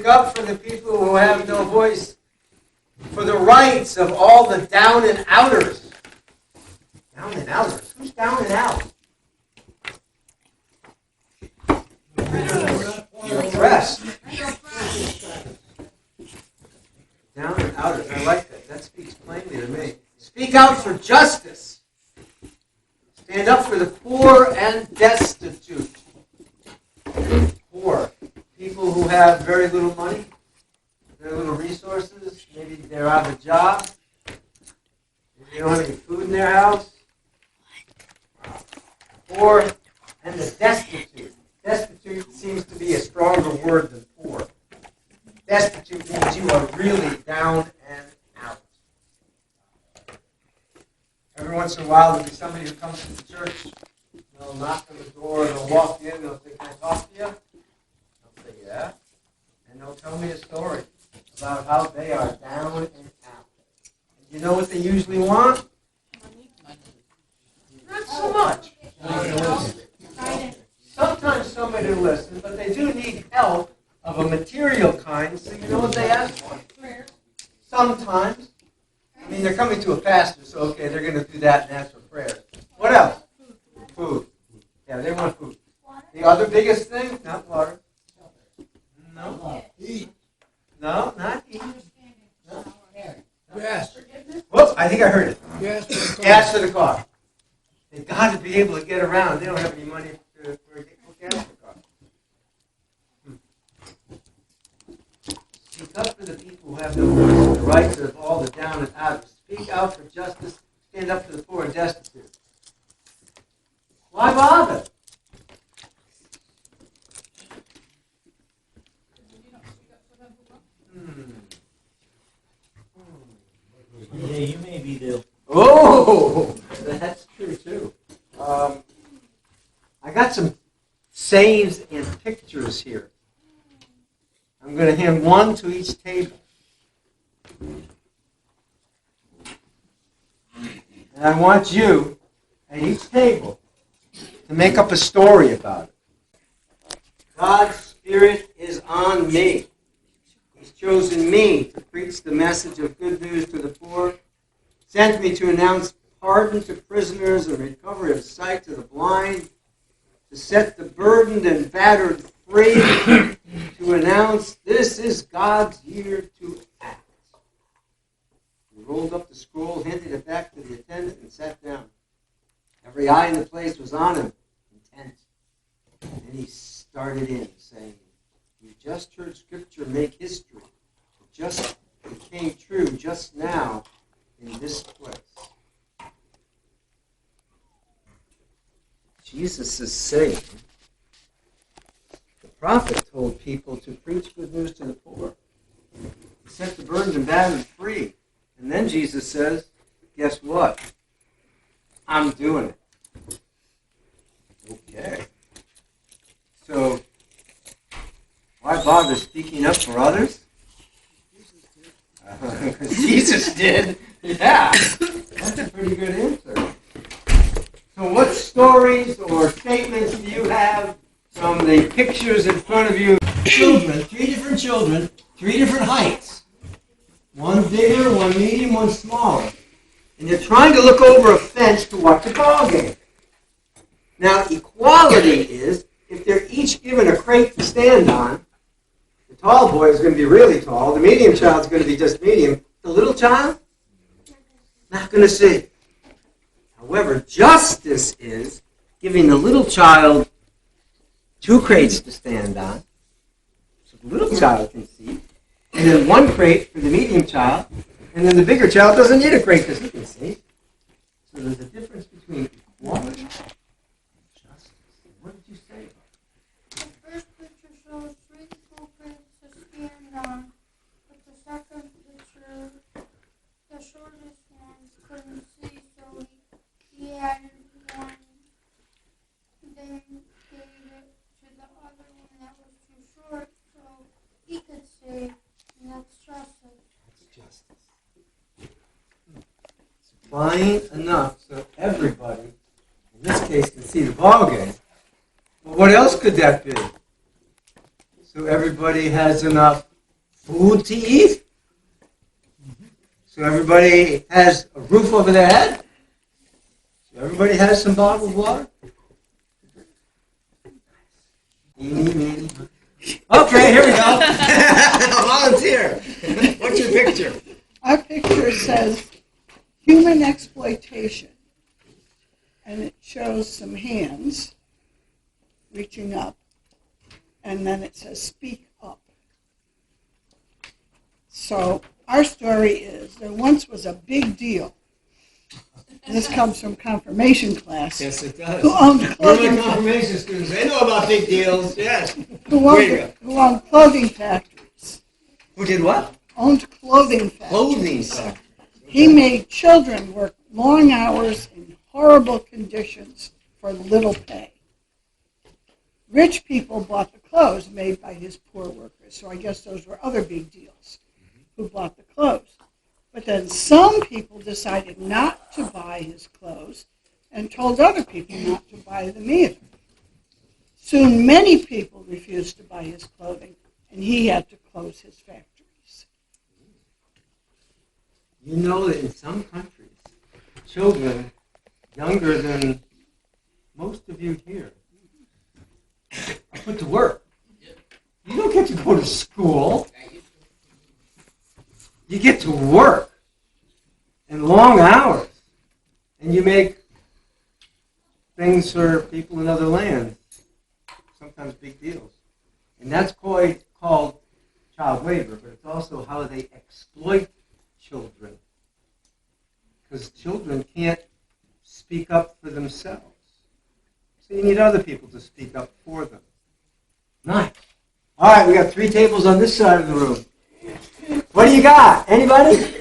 up for the people who have no voice, for the rights of all the down and outers. Down and outers? Who's down and out? The oppressed. Down and outers. I like that. That speaks plainly to me. Speak out for justice. Stand up for the poor and destitute. Poor. People who have very little money, very little resources. Maybe they're out of a job. Maybe they don't have any food in their house. Poor and the destitute. Destitute seems to be a stronger word than poor. Destitute means you are really down and out. Every once in a while, there'll be somebody who comes to the church. They'll knock on the door, they'll walk in, they'll say, "Can I talk to you?" I'll say, "Yeah." And they'll tell me a story about how they are down and out. And you know what they usually want? Not so much. Sometimes somebody to listen, but they do need help of a material kind, so you know what they ask for? Sometimes. I mean, they're coming to a pastor, so okay, they're going to do that and ask for prayers. What else? Food. Yeah, they want food. The other biggest thing? Not water. No. Eat. No, not eat. No. Gas. Whoops, I think I heard it. Gas for the car. They've got to be able to get around. They don't have any money for gas for the car. Speak up for the people who have no voice, the rights of all the down and out. Speak out for justice. Stand up for the poor and destitute. Why bother? Yeah, you may be the... Oh, that's true too. I got some sayings and pictures here. I'm going to hand one to each table. And I want you, at each table, to make up a story about it. God's Spirit is on me. He's chosen me to preach the message of good news to the poor, sent me to announce pardon to prisoners and recovery of sight to the blind, to set the burdened and battered free, to announce this is God's year to act. He rolled up the scroll, handed it back to the attendant, and sat down. Every eye in the place was on him, intent. And he started in, saying, "You just heard Scripture make history. It just became true just now in this place." Jesus is saying, the prophet told people to preach good news to the poor. He set the burdened and battered free. And then Jesus says, guess what? I'm doing it. Okay. So, why bother speaking up for others? Jesus did. Yeah. That's a pretty good answer. So what stories or statements do you have from the pictures in front of you? Children, 3 different children, 3 different heights. One bigger, one medium, one smaller. And they're trying to look over a fence to watch a ball game. Now, equality is, if they're each given a crate to stand on, the tall boy is going to be really tall, the medium child is going to be just medium, the little child, not going to see. However, justice is giving the little child 2 crates to stand on, so the little child can see, and then 1 crate for the medium child, and then the bigger child doesn't need a crate because he can see. So there's a difference between equality and justice. What did you say? The first picture shows 3 full crates to stand on, but the second picture, the shortest one couldn't see, so he added 1, then gave it to the other one that was too short, so he could see, and that's justice. That's justice. Supplying enough so everybody, in this case, can see the ball game. But what else could that be? So everybody has enough food to eat. So everybody has a roof over their head. So everybody has some bottled water. Eeny, meeny. Okay, here we go. Volunteer. What's your picture? Our picture says human exploitation, and it shows some hands reaching up, and then it says speak up. So our story is there once was a big deal. And this comes from confirmation class. Yes, it does. Who owned We're clothing? the confirmation students. They know about big deals. Yes. Who owned clothing factories? Who did what? Owned clothing factories. Clothing factories. He made children work long hours in horrible conditions for little pay. Rich people bought the clothes made by his poor workers, so I guess those were other big deals who bought the clothes. But then some people decided not to buy his clothes and told other people not to buy them either. Soon many people refused to buy his clothing, and he had to close his factories. You know that in some countries, children younger than most of you here are put to work. You don't get to go to school. You get to work in long hours, and you make things for people in other lands, sometimes big deals. And that's called child labor, but it's also how they exploit children. Because children can't speak up for themselves. So you need other people to speak up for them. Nice. All right, we got 3 tables on this side of the room. What do you got? Anybody?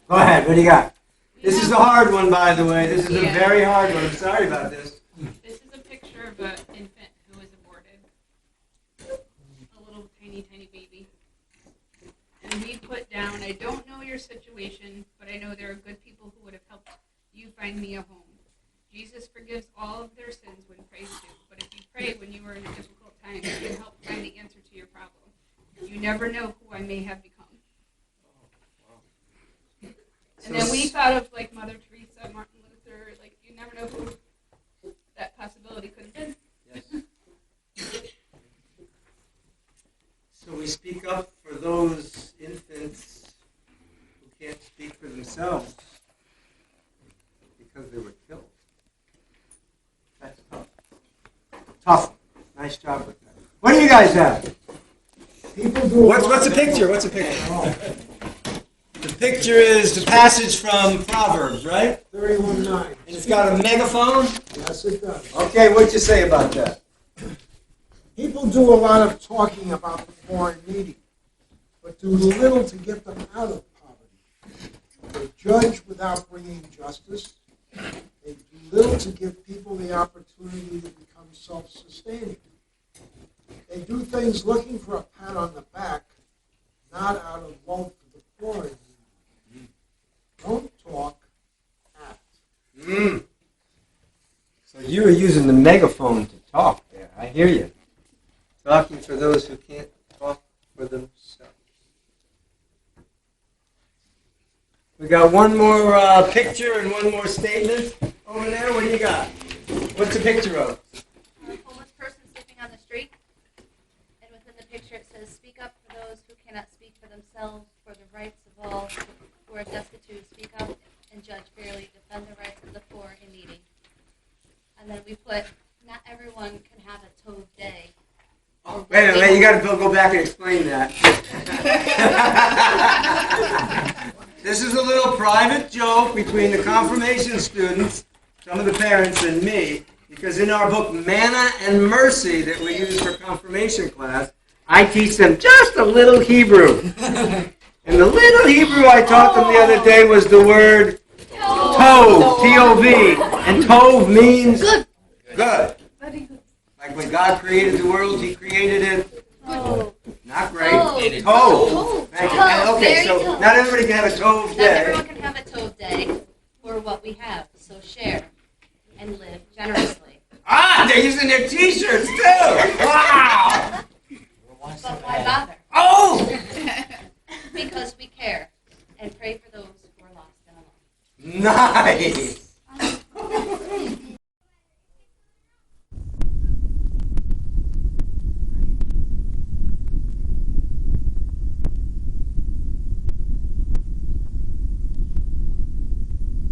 Go ahead. What do you got? This is a hard one, by the way. This is a very hard one. I'm sorry about this. This is a picture of an infant who was aborted. A little tiny, tiny baby. And we put down, I don't know your situation, but I know there are good people who would have helped you find me a home. Jesus forgives all of their sins when prayed to. But if you pray when you are in a difficult time, you can help find the answer to your problem. You never know who I may have become. And then we thought of like Mother Teresa, Martin Luther, like you never know who that possibility could have been. Yes. So we speak up for those infants who can't speak for themselves because they were killed. That's tough. Tough. Nice job with that. What do you guys have? What's the picture? What's the picture? The picture is the passage from Proverbs, right? 31:9. And it's got a megaphone? Yes, it does. Okay, what'd you say about that? People do a lot of talking about the poor and needy, but do little to get them out of poverty. They judge without bringing justice. They do little to give people the opportunity to become self-sustaining. They do things looking for a pat on the back, not out of love for the poor and needy. Don't talk, act. So you were using the megaphone to talk there. I hear you. Talking for those who can't talk for themselves. We got one more picture and one more statement over there. What do you got? What's the picture of? A homeless person sleeping on the street. And within the picture it says, speak up for those who cannot speak for themselves, for the rights of all who are destitute. Speak up and judge fairly. Defend the rights of the poor and needy. And then we put, not everyone can have a Tove day. Wait a minute, you got to go back and explain that. This is a little private joke between the confirmation students, some of the parents, and me, because in our book, Manna and Mercy, that we use for confirmation class, I teach them just a little Hebrew. And the little Hebrew I taught them the other day was the word Tov, T-O-V. And Tov means good. Like when God created the world, He created it. Not great. Tov. Thank you. And okay, so not everybody can have a Tov Not day. everyone can have a Tove day for what we have. So share and live generously. Ah, they're using their T-shirts too. Wow. But why bother? Oh. Nice.